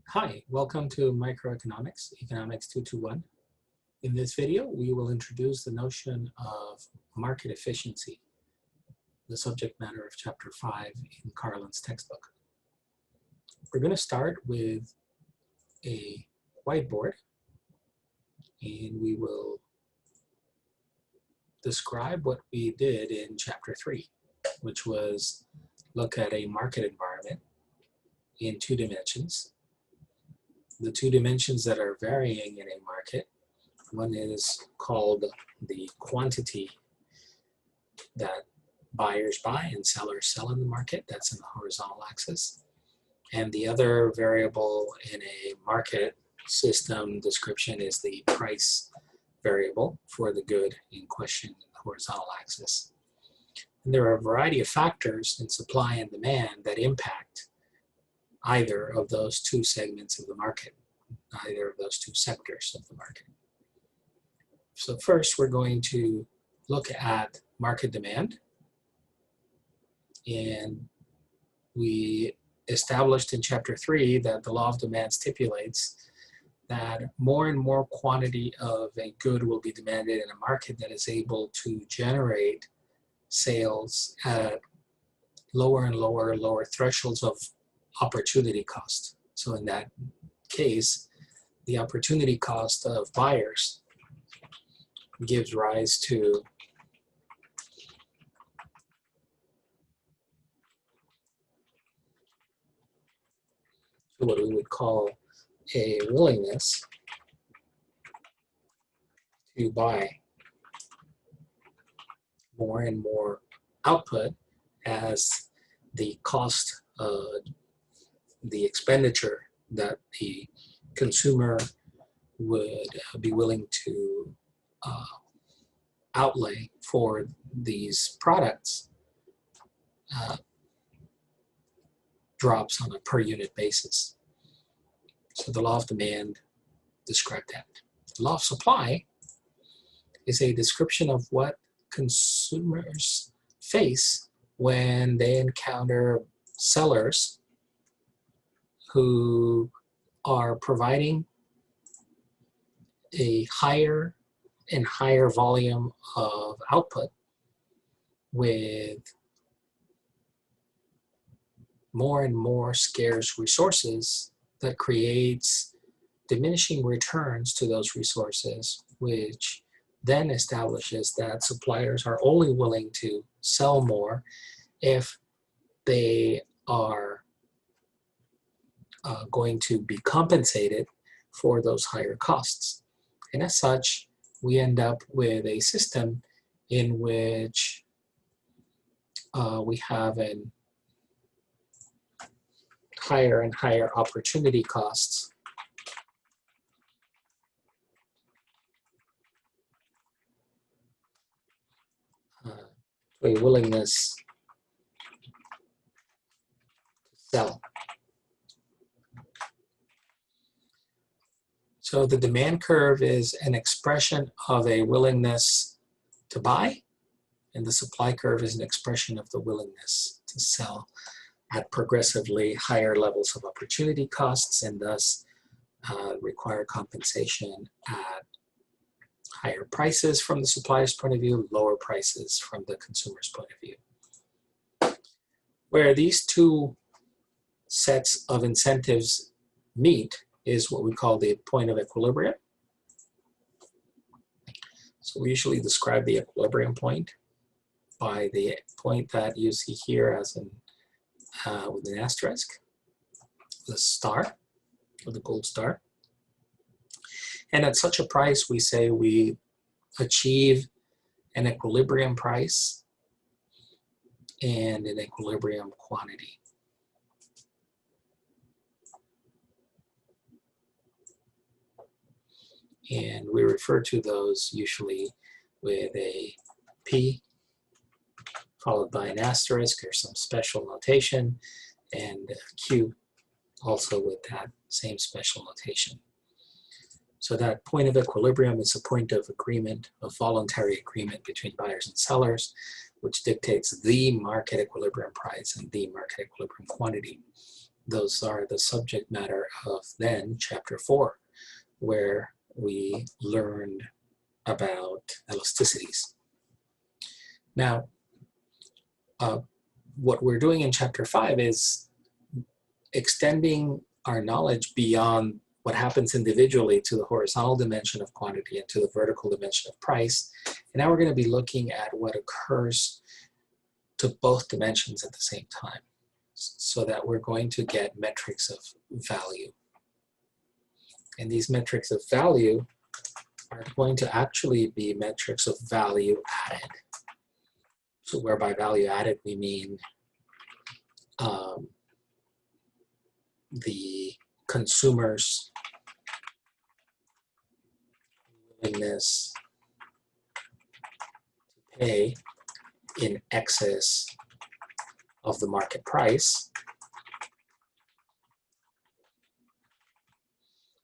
Hi, welcome to Microeconomics, Economics 221. In this video, we will introduce the notion of market efficiency, the subject matter of Chapter 5 in Carlin's textbook. We're going to start with a whiteboard, and we will describe what we did in Chapter 3, which was look at a market environment in two dimensions. The two dimensions that are varying in a market, one is called the quantity that buyers buy and sellers sell in the market, that's in the horizontal axis. And the other variable in a market system description is the price variable for the good in question in the horizontal axis. And there are a variety of factors in supply and demand that impact either of those two segments of the market, either of those two sectors of the market. So first, we're going to look at market demand. And we established in Chapter 3 that the law of demand stipulates that more and more quantity of a good will be demanded in a market that is able to generate sales at lower and lower thresholds of opportunity cost. So in that case, the opportunity cost of buyers gives rise to what we would call a willingness to buy more and more output as the cost of the expenditure that the consumer would be willing to outlay for these products drops on a per unit basis. So the law of demand described that. The law of supply is a description of what consumers face when they encounter sellers who are providing a higher and higher volume of output with more and more scarce resources that creates diminishing returns to those resources, which then establishes that suppliers are only willing to sell more if they are going to be compensated for those higher costs. And as such, we end up with a system in which we have an higher and higher opportunity costs a willingness to sell. So the demand curve is an expression of a willingness to buy, and the supply curve is an expression of the willingness to sell at progressively higher levels of opportunity costs, and thus require compensation at higher prices from the supplier's point of view, lower prices from the consumer's point of view. Where these two sets of incentives meet is what we call the point of equilibrium. So we usually describe the equilibrium point by the point that you see here as an with an asterisk, the star, or the gold star. And at such a price, we say we achieve an equilibrium price and an equilibrium quantity. And we refer to those usually with a P followed by an asterisk or some special notation, and Q also with that same special notation. So that point of equilibrium is a point of agreement, a voluntary agreement between buyers and sellers, which dictates the market equilibrium price and the market equilibrium quantity. those are the subject matter of then chapter 4, where we learned about elasticities. Now, what we're doing in chapter 5 is extending our knowledge beyond what happens individually to the horizontal dimension of quantity and to the vertical dimension of price. And now we're going to be looking at what occurs to both dimensions at the same time, so that we're going to get metrics of value. And these metrics of value are going to actually be metrics of value added. So where by value added we mean the consumer's willingness to pay in excess of the market price,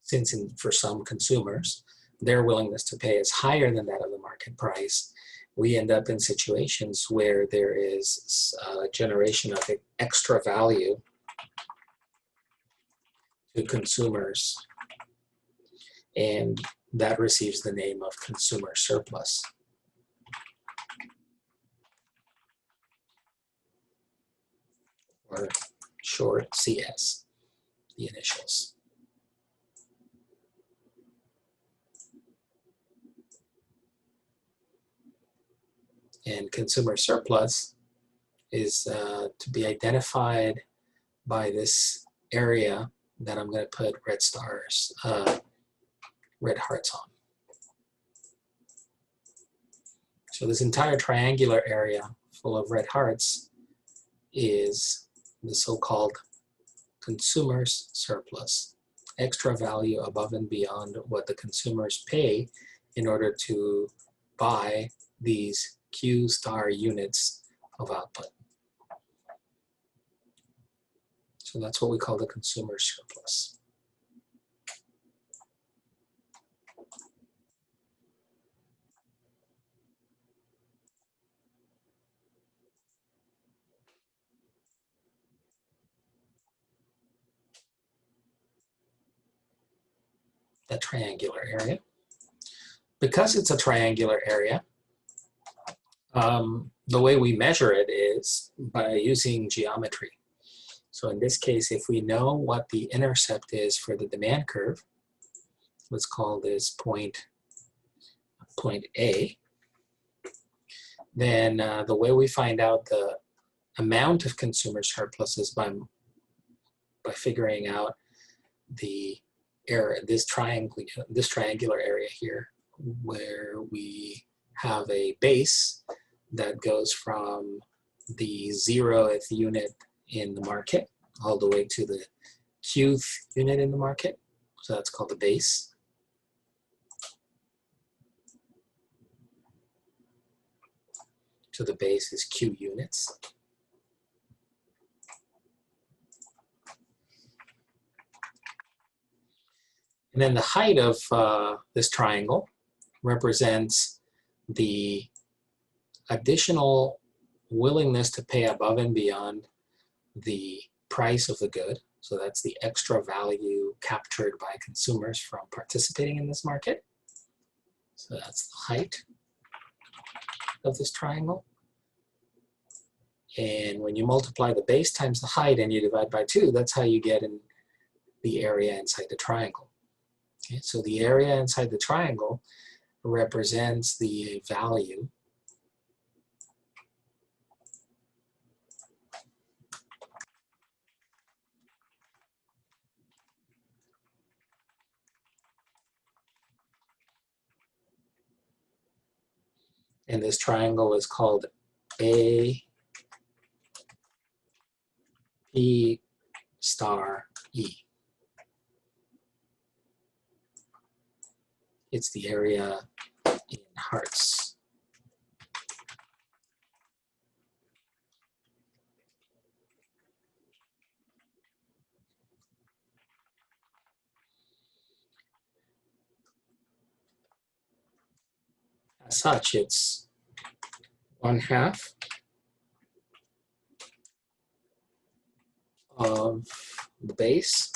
since for some consumers, their willingness to pay is higher than that of the market price, we end up in situations where there is a generation of extra value to consumers, and that receives the name of consumer surplus. Or short CS, the initials. And consumer surplus is to be identified by this area that I'm going to put red stars, red hearts on. So this entire triangular area full of red hearts is the so-called consumer's surplus, extra value above and beyond what the consumers pay in order to buy these Q star units of output. So that's what we call the consumer surplus. That triangular area. Because it's a triangular area, the way we measure it is by using geometry. So in this case, if we know what the intercept is for the demand curve, let's call this point A, then the way we find out the amount of consumer surplus is by figuring out the area, this triangular area here, where we have a base that goes from the 0th unit in the market all the way to the qth unit in the market. So that's called the base. So the base is Q units. And then the height of this triangle represents the additional willingness to pay above and beyond the price of the good. So that's the extra value captured by consumers from participating in this market. So that's the height of this triangle. And when you multiply the base times the height and you divide by 2, that's how you get in the area inside the triangle. Okay, so the area inside the triangle represents the value and this triangle is called A P star E. It's the area in hearts. As such, it's 1/2 of the base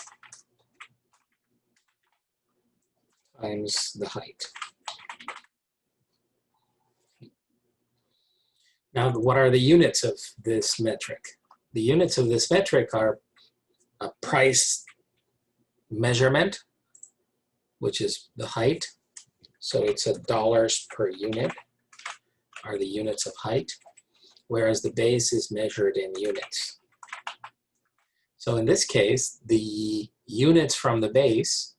times the height. Now, what are the units of this metric? The units of this metric are a price measurement, which is the height. So it's $dollars per unit are the units of height, whereas the base is measured in units. So in this case, the units from the base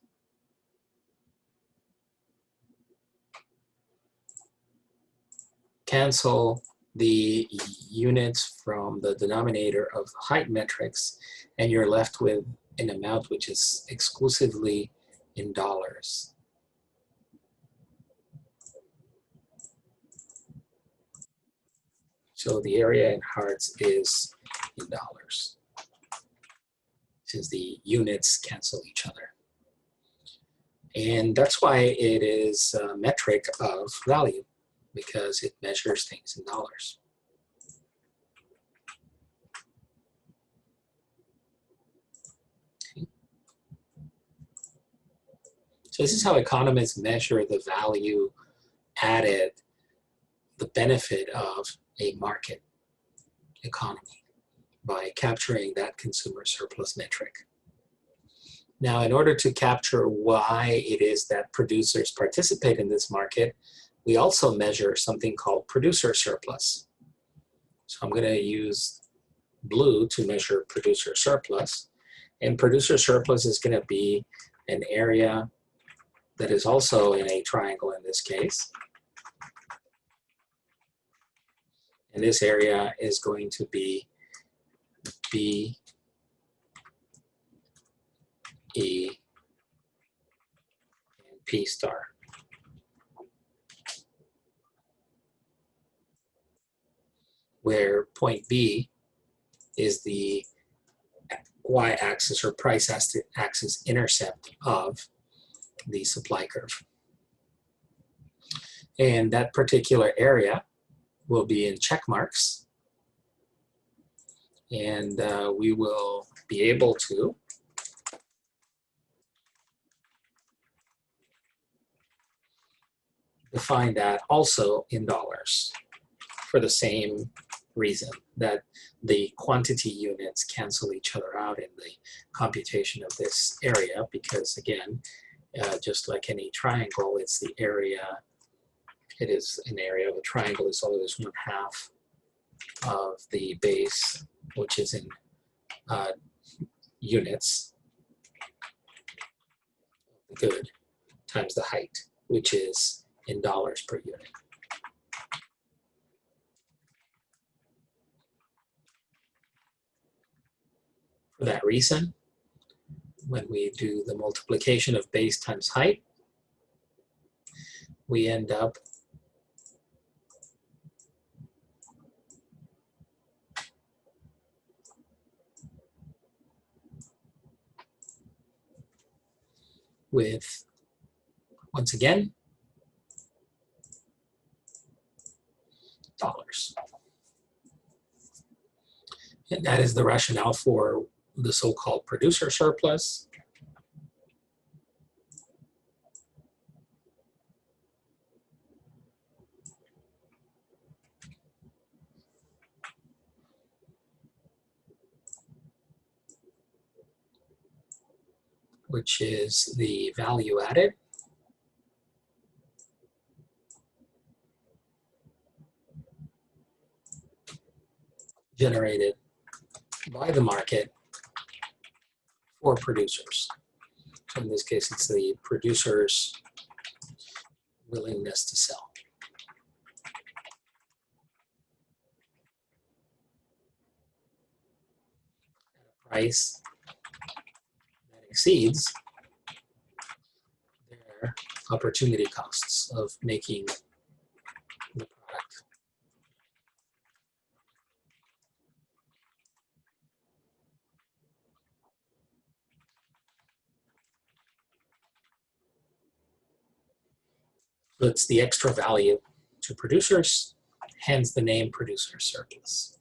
cancel the units from the denominator of the height metrics, and you're left with an amount which is exclusively in dollars. So the area in hearts is in dollars, since the units cancel each other. And that's why it is a metric of value, because it measures things in dollars. Okay. So this is how economists measure the value added, the benefit of a market economy, by capturing that consumer surplus metric. Now, in order to capture why it is that producers participate in this market, we also measure something called producer surplus. So I'm going to use blue to measure producer surplus. And producer surplus is going to be an area that is also in a triangle in this case. And this area is going to be B, E, and P star. Where point B is the y-axis or price axis intercept of the supply curve. And that particular area will be in check marks. And we will be able to define that also in dollars for the same reason, that the quantity units cancel each other out in the computation of this area, because again, just like any triangle, it's the area, it is an area of a triangle is always 1/2 of the base, which is in units, good, times the height, which is in dollars per unit. For that reason, when we do the multiplication of base times height, we end up with, once again, dollars. And that is the rationale for the so-called producer surplus. Which is the value added generated by the market for producers. So in this case, it's the producer's willingness to sell. At a price that exceeds their opportunity costs of making the product. So it's the extra value to producers, hence the name producer surplus.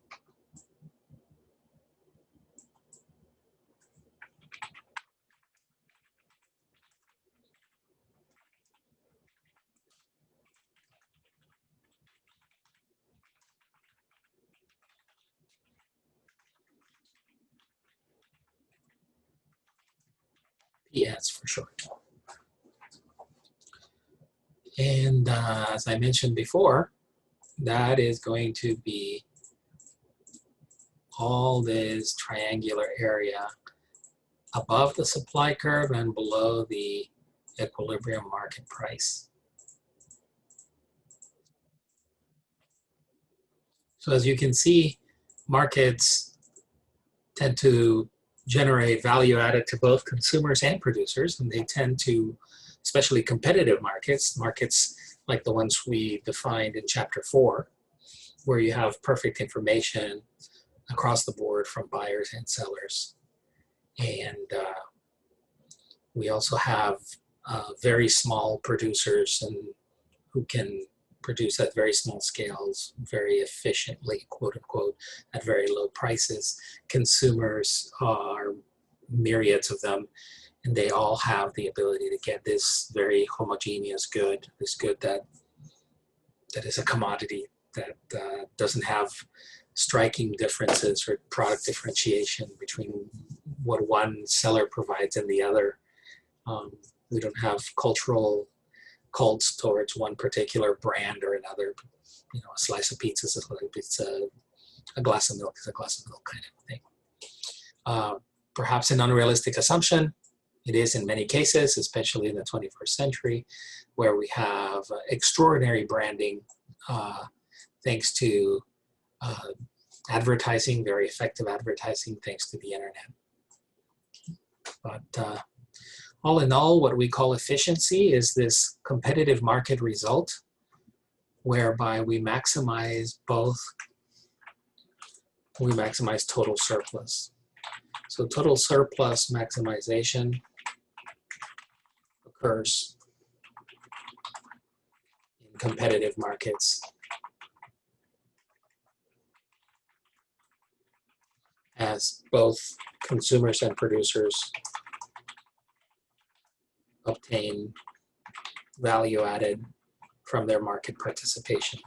PS for short. And as I mentioned before, that is going to be all this triangular area above the supply curve and below the equilibrium market price. So as you can see, markets tend to generate value added to both consumers and producers, and they tend to, especially competitive markets, markets like the ones we defined in chapter 4, where you have perfect information across the board from buyers and sellers. And we also have very small producers and who can produce at very small scales, very efficiently, quote unquote, at very low prices. Consumers are myriads of them, and they all have the ability to get this very homogeneous good, this good that is a commodity, that doesn't have striking differences or product differentiation between what one seller provides and the other. We don't have cultural cults towards one particular brand or another. You know, a slice of pizza is a slice of pizza, a glass of milk is a glass of milk, kind of thing. Perhaps an unrealistic assumption. It is in many cases, especially in the 21st century, where we have extraordinary branding thanks to advertising, very effective advertising thanks to the internet. But all in all, what we call efficiency is this competitive market result whereby we maximize total surplus. So total surplus maximization occurs in competitive markets as both consumers and producers obtain value added from their market participation.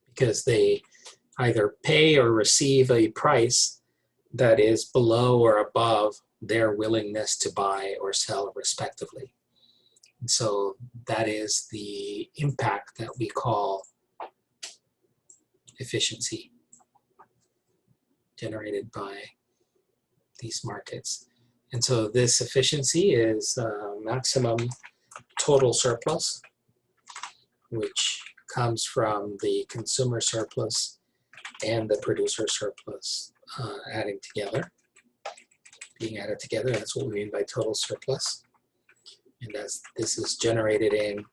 Because they either pay or receive a price that is below or above their willingness to buy or sell respectively. And so that is the impact that we call efficiency generated by these markets. And so this efficiency is maximum total surplus, which comes from the consumer surplus and the producer surplus being added together. That's what we mean by total surplus. And this is generated in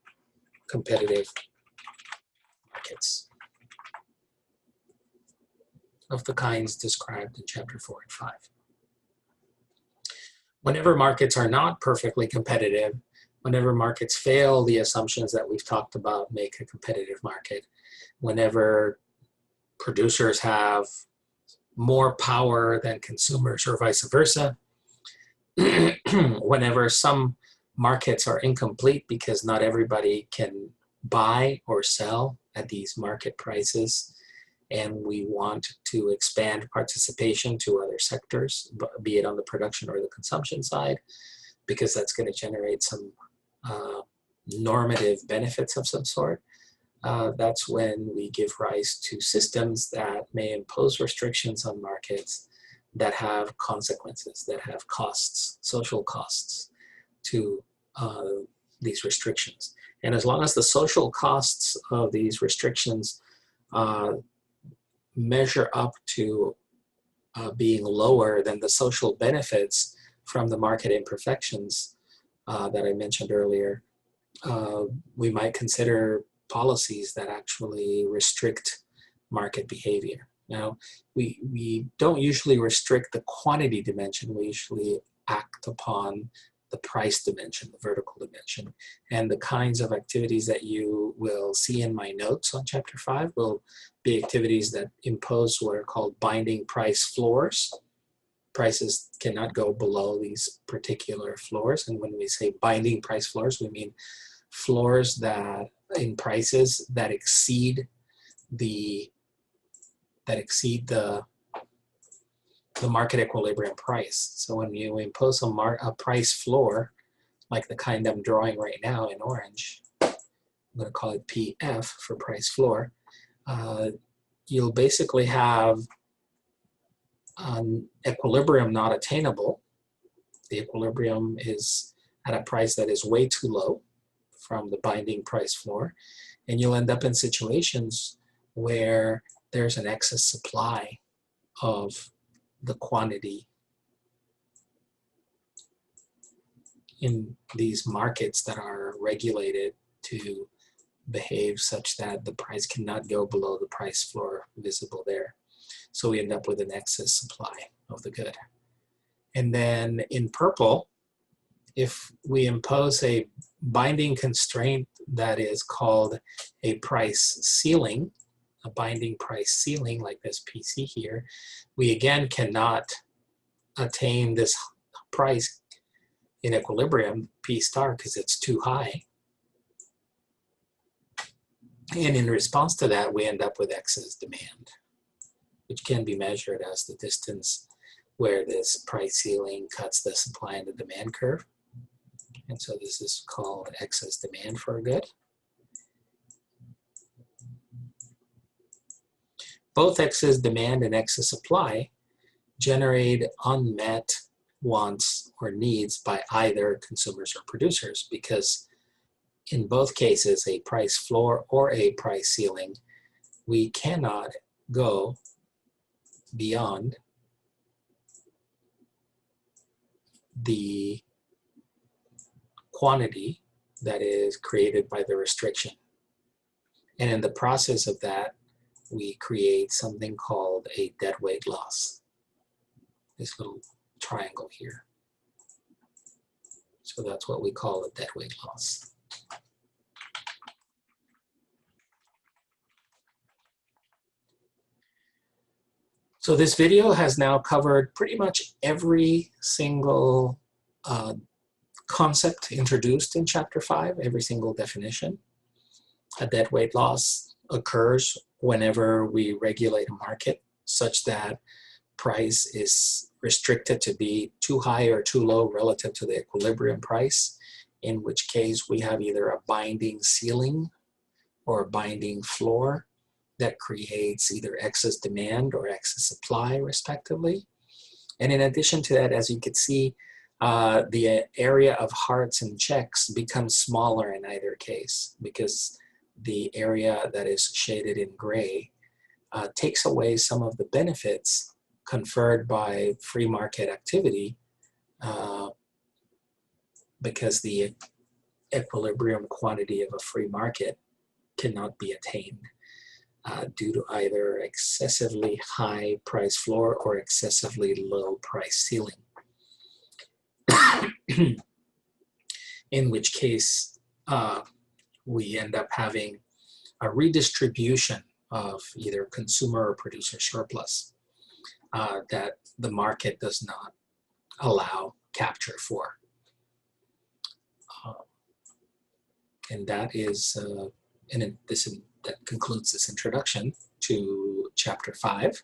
competitive markets of the kinds described in chapter 4 and 5. Whenever markets are not perfectly competitive, whenever markets fail the assumptions that we've talked about make a competitive market, whenever producers have more power than consumers or vice versa, whenever some markets are incomplete because not everybody can buy or sell at these market prices, and we want to expand participation to other sectors, be it on the production or the consumption side, because that's going to generate some normative benefits of some sort. That's when we give rise to systems that may impose restrictions on markets that have consequences, that have costs, social costs to these restrictions. And as long as the social costs of these restrictions measure up to being lower than the social benefits from the market imperfections that I mentioned earlier, we might consider policies that actually restrict market behavior. Now, we don't usually restrict the quantity dimension. We usually act upon the price dimension, the vertical dimension. And the kinds of activities that you will see in my notes on chapter 5 will be activities that impose what are called binding price floors. Prices cannot go below these particular floors. And when we say binding price floors, we mean floors that in prices that exceed the that exceed the market equilibrium price. So when you impose a price floor, like the kind I'm drawing right now in orange, I'm going to call it PF for price floor, you'll basically have an equilibrium not attainable. The equilibrium is at a price that is way too low from the binding price floor, and you'll end up in situations where there's an excess supply of the quantity in these markets that are regulated to behave such that the price cannot go below the price floor visible there. So we end up with an excess supply of the good. And then in purple, if we impose a binding constraint that is called a price ceiling, a binding price ceiling like this PC here, we again cannot attain this price in equilibrium, P star, because it's too high. And in response to that, we end up with excess demand, which can be measured as the distance where this price ceiling cuts the supply and the demand curve. And so this is called excess demand for a good. Both excess demand and excess supply generate unmet wants or needs by either consumers or producers, because in both cases, a price floor or a price ceiling, we cannot go beyond the quantity that is created by the restriction. And in the process of that, we create something called a deadweight loss. This little triangle here. So that's what we call a deadweight loss. So this video has now covered pretty much every single concept introduced in Chapter 5, every single definition. A deadweight loss occurs whenever we regulate a market such that price is restricted to be too high or too low relative to the equilibrium price, in which case we have either a binding ceiling or a binding floor that creates either excess demand or excess supply, respectively. And in addition to that, as you can see, the area of hearts and checks becomes smaller in either case, because the area that is shaded in gray takes away some of the benefits conferred by free market activity, because the equilibrium quantity of a free market cannot be attained due to either excessively high price floor or excessively low price ceiling. In which case we end up having a redistribution of either consumer or producer surplus that the market does not allow capture for. And that is, that concludes this introduction to Chapter 5.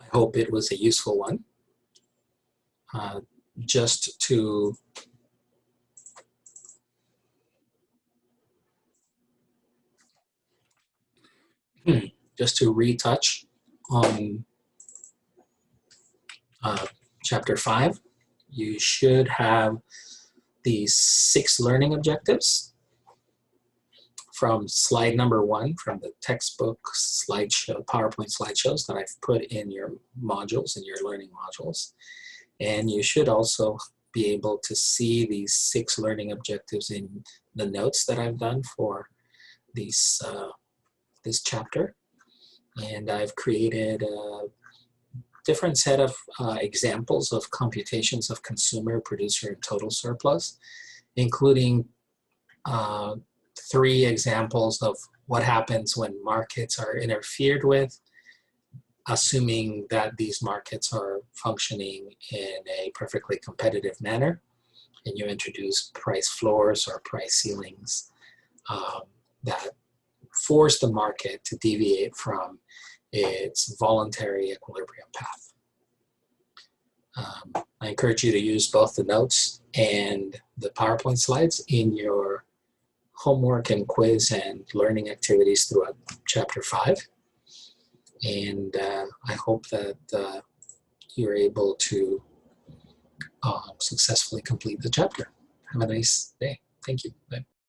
I hope it was a useful one. Just to retouch on Chapter 5, you should have these 6 learning objectives from slide number 1 from the textbook slideshow, PowerPoint slideshows that I've put in your modules, in your learning modules. And you should also be able to see these 6 learning objectives in the notes that I've done for these, this chapter. And I've created a different set of examples of computations of consumer, producer, and total surplus, including 3 examples of what happens when markets are interfered with, assuming that these markets are functioning in a perfectly competitive manner, and you introduce price floors or price ceilings that force the market to deviate from its voluntary equilibrium path. I encourage you to use both the notes and the PowerPoint slides in your homework and quiz and learning activities throughout Chapter 5. And I hope that you're able to successfully complete the chapter. Have a nice day. Thank you. Bye.